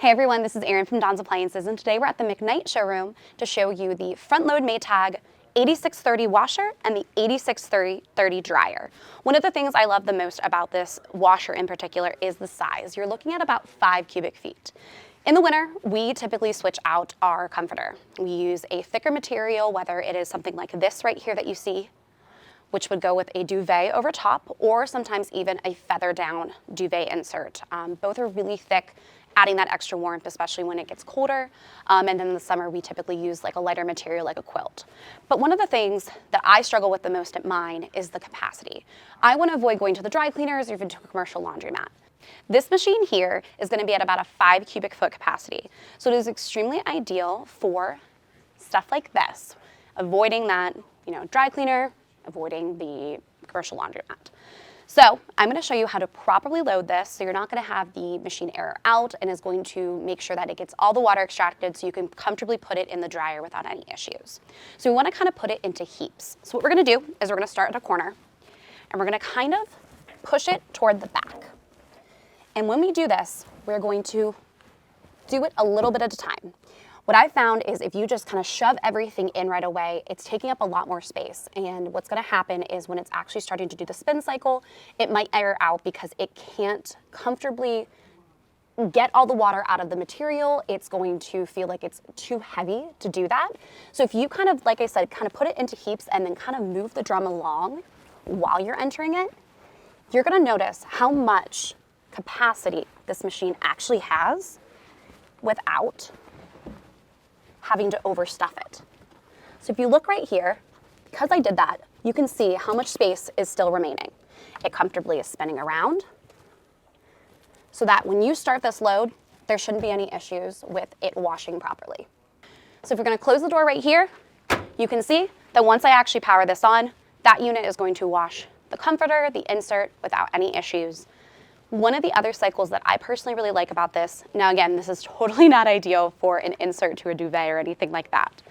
Hey everyone, this is Erin from Don's Appliances, and today we're at the McKnight showroom to show you the front-load Maytag 8630 washer and the 8630 dryer. One of the things I love the most about this washer in particular is the size. You're looking at about 5 cubic feet. In the winter, we typically switch out our comforter. We use a thicker material, whether it is something like this right here that you see, which would go with a duvet over top, or sometimes even a feather down duvet insert. Both are really thick, adding that extra warmth, especially when it gets colder. And then in the summer, we typically use like a lighter material like a quilt. But one of the things that I struggle with the most at mine is the capacity. I want to avoid going to the dry cleaners or even to a commercial laundromat. This machine here is going to be at about a 5 cubic foot capacity. So it is extremely ideal for stuff like this, avoiding that, dry cleaner, avoiding the commercial laundromat. So I'm going to show you how to properly load this so you're not going to have the machine air out, and is going to make sure that it gets all the water extracted so you can comfortably put it in the dryer without any issues. So we want to kind of put it into heaps. So what we're going to do is we're going to start at a corner and we're going to kind of push it toward the back. And when we do this, we're going to do it a little bit at a time. What I've found is if you just kind of shove everything in right away, it's taking up a lot more space. And what's going to happen is when it's actually starting to do the spin cycle, it might air out because it can't comfortably get all the water out of the material. It's going to feel like it's too heavy to do that. So if you kind of, like I said, kind of put it into heaps and then kind of move the drum along while you're entering it, you're going to notice how much capacity this machine actually has without having to overstuff it. So if you look right here, because I did that, you can see how much space is still remaining. It comfortably is spinning around so that when you start this load, there shouldn't be any issues with it washing properly. So if you're going to close the door right here, you can see that once I actually power this on, that unit is going to wash the comforter, the insert, without any issues. One of the other cycles that I personally really like about this, now again, this is totally not ideal for an insert to a duvet or anything like that,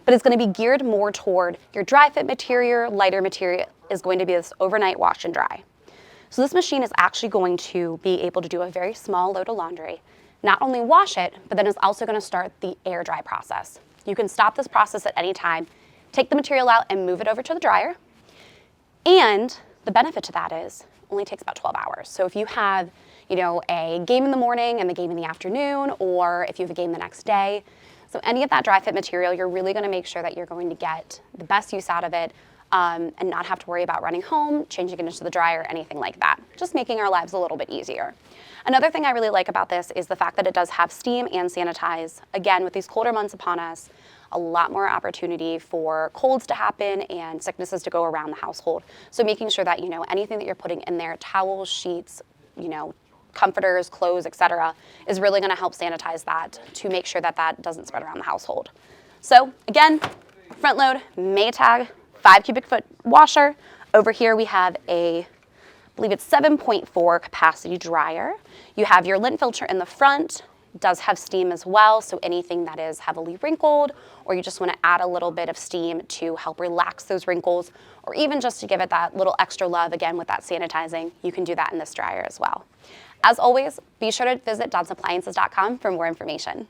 but it's going to be geared more toward your dry fit material. Lighter material is going to be this overnight wash and dry. So this machine is actually going to be able to do a very small load of laundry, not only wash it, but then it's also going to start the air dry process. You can stop this process at any time, take the material out and move it over to the dryer. And the benefit to that is only takes about 12 hours. So if you have, a game in the morning and the game in the afternoon, or if you have a game the next day, so any of that dry fit material, you're really going to make sure that you're going to get the best use out of it, and not have to worry about running home, changing it into the dryer, anything like that. Just making our lives a little bit easier. Another thing I really like about this is the fact that it does have steam and sanitize. Again, with these colder months upon us, a lot more opportunity for colds to happen and sicknesses to go around the household. So making sure that, anything that you're putting in there, towels, sheets, comforters, clothes, etc., is really going to help sanitize that to make sure that that doesn't spread around the household. So again, front load Maytag 5 cubic foot washer. Over here we have I believe it's 7.4 capacity dryer. You have your lint filter in the front. It does have steam as well, so anything that is heavily wrinkled, or you just want to add a little bit of steam to help relax those wrinkles, or even just to give it that little extra love, again, with that sanitizing, you can do that in this dryer as well. As always, be sure to visit donsappliances.com for more information.